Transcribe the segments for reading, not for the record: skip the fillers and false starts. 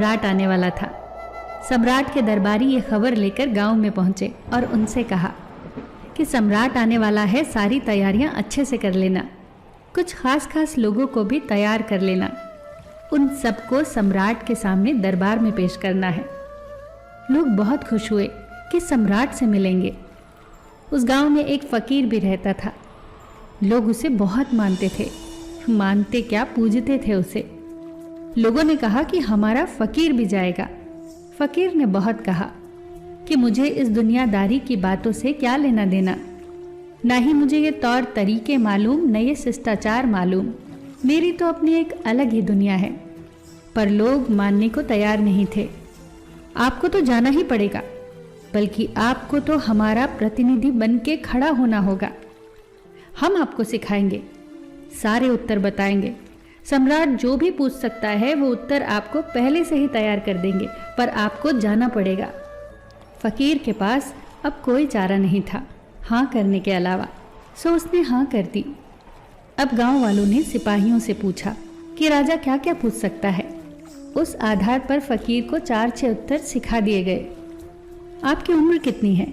सम्राट आने वाला था। सम्राट के दरबारी ये खबर लेकर गांव में पहुंचे और उनसे कहा कि सम्राट आने वाला है, सारी तैयारियां अच्छे से कर लेना, कुछ खास लोगों को भी तैयार कर लेना। उन सबको सम्राट के सामने दरबार में पेश करना है। लोग बहुत खुश हुए कि सम्राट से मिलेंगे। उस गांव में एक फकीर भी रहता था। लोग उसे बहुत मानते थे, मानते क्या पूजते थे उसे। लोगों ने कहा कि हमारा फकीर भी जाएगा। फकीर ने बहुत कहा कि मुझे इस दुनियादारी की बातों से क्या लेना देना, ना ही मुझे ये तौर तरीके मालूम, न ये शिष्टाचार मालूम। मेरी तो अपनी एक अलग ही दुनिया है। पर लोग मानने को तैयार नहीं थे। आपको तो जाना ही पड़ेगा, बल्कि आपको तो हमारा प्रतिनिधि बन के खड़ा होना होगा। हम आपको सिखाएंगे, सारे उत्तर बताएंगे। सम्राट जो भी पूछ सकता है वो उत्तर आपको पहले से ही तैयार कर देंगे, पर आपको जाना पड़ेगा। फकीर के पास अब कोई चारा नहीं था हाँ करने के अलावा, सो उसने हाँ कर दी। अब गांव वालों ने सिपाहियों से पूछा कि राजा क्या क्या पूछ सकता है। उस आधार पर फकीर को 4-6 उत्तर सिखा दिए गए। आपकी उम्र कितनी है?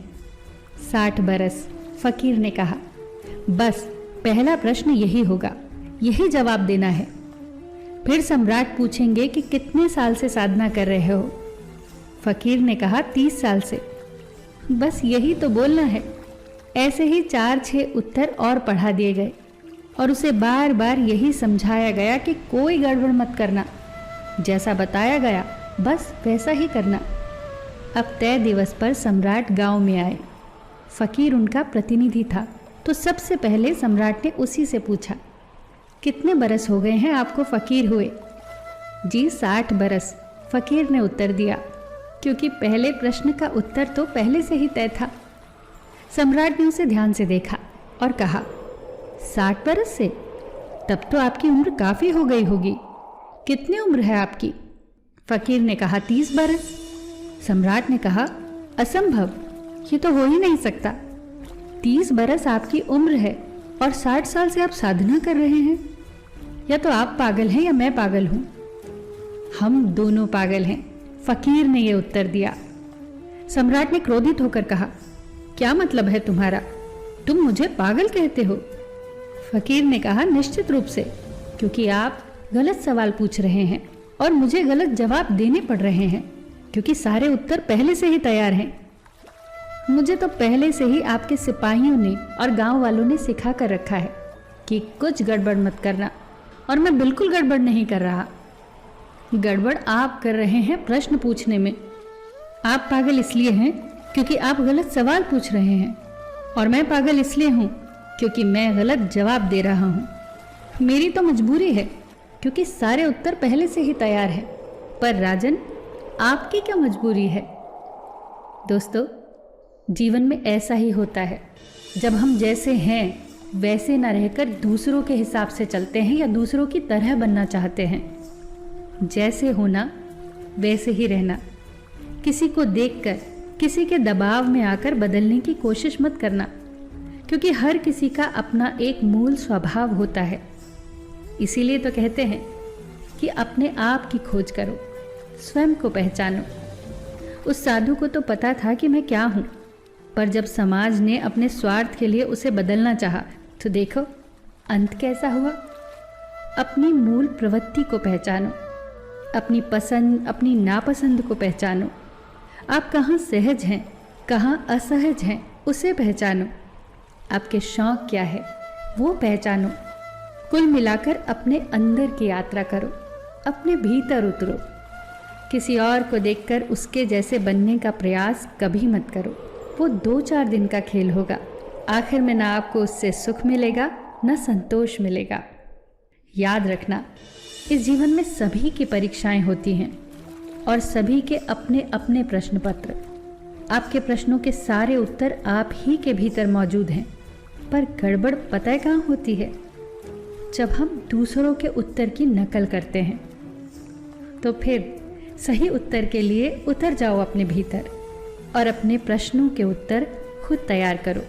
60 बरस, फकीर ने कहा। बस पहला प्रश्न यही होगा, यही जवाब देना है। फिर सम्राट पूछेंगे कि कितने साल से साधना कर रहे हो। फकीर ने कहा 30 साल से। बस यही तो बोलना है। ऐसे ही 4-6 उत्तर और पढ़ा दिए गए और उसे बार बार यही समझाया गया कि कोई गड़बड़ मत करना, जैसा बताया गया बस वैसा ही करना। अब तय दिवस पर सम्राट गांव में आए। फकीर उनका प्रतिनिधि था, तो सबसे पहले सम्राट ने उसी से पूछा, कितने बरस हो गए हैं आपको फकीर हुए? जी 60 बरस, फकीर ने उत्तर दिया, क्योंकि पहले प्रश्न का उत्तर तो पहले से ही तय था। सम्राट ने उसे ध्यान से देखा और कहा, 60 बरस से? तब तो आपकी उम्र काफ़ी हो गई होगी। कितनी उम्र है आपकी? फकीर ने कहा 30 बरस। सम्राट ने कहा, असंभव, ये तो हो ही नहीं सकता। 30 बरस आपकी उम्र है और 60 साल से आप साधना कर रहे हैं। या तो आप पागल हैं या मैं पागल हूं। हम दोनों पागल हैं, फकीर ने यह उत्तर दिया। सम्राट ने क्रोधित होकर कहा, क्या मतलब है तुम्हारा? तुम मुझे पागल कहते हो? फकीर ने कहा, निश्चित रूप से, क्योंकि आप गलत सवाल पूछ रहे हैं और मुझे गलत जवाब देने पड़ रहे हैं, क्योंकि सारे उत्तर पहले से ही तैयार हैं। मुझे तो पहले से ही आपके सिपाहियों ने और गांव वालों ने सिखा कर रखा है कि कुछ गड़बड़ मत करना, और मैं बिल्कुल गड़बड़ नहीं कर रहा। गड़बड़ आप कर रहे हैं प्रश्न पूछने में। आप पागल इसलिए हैं क्योंकि आप गलत सवाल पूछ रहे हैं, और मैं पागल इसलिए हूँ क्योंकि मैं गलत जवाब दे रहा हूँ। मेरी तो मजबूरी है, क्योंकि सारे उत्तर पहले से ही तैयार है। पर राजन, आपकी क्या मजबूरी है? दोस्तों, जीवन में ऐसा ही होता है। जब हम जैसे हैं वैसे ना रहकर दूसरों के हिसाब से चलते हैं या दूसरों की तरह बनना चाहते हैं। जैसे होना वैसे ही रहना। किसी को देखकर, किसी के दबाव में आकर बदलने की कोशिश मत करना, क्योंकि हर किसी का अपना एक मूल स्वभाव होता है। इसीलिए तो कहते हैं कि अपने आप की खोज करो, स्वयं को पहचानो। उस साधु को तो पता था कि मैं क्या हूँ, पर जब समाज ने अपने स्वार्थ के लिए उसे बदलना चाहा, तो देखो अंत कैसा हुआ। अपनी मूल प्रवृत्ति को पहचानो, अपनी पसंद अपनी नापसंद को पहचानो। आप कहाँ सहज हैं, कहाँ असहज हैं, उसे पहचानो। आपके शौक क्या है वो पहचानो। कुल मिलाकर अपने अंदर की यात्रा करो, अपने भीतर उतरो। किसी और को देखकर उसके जैसे बनने का प्रयास कभी मत करो। वो 2-4 दिन का खेल होगा। आखिर में ना आपको उससे सुख मिलेगा, ना संतोष मिलेगा। याद रखना, इस जीवन में सभी की परीक्षाएं होती हैं और सभी के अपने अपने प्रश्न पत्र। आपके प्रश्नों के सारे उत्तर आप ही के भीतर मौजूद हैं, पर गड़बड़ पता है कहाँ होती है? जब हम दूसरों के उत्तर की नकल करते हैं। तो फिर सही उत्तर के लिए उतर जाओ अपने भीतर और अपने प्रश्नों के उत्तर खुद तैयार करो।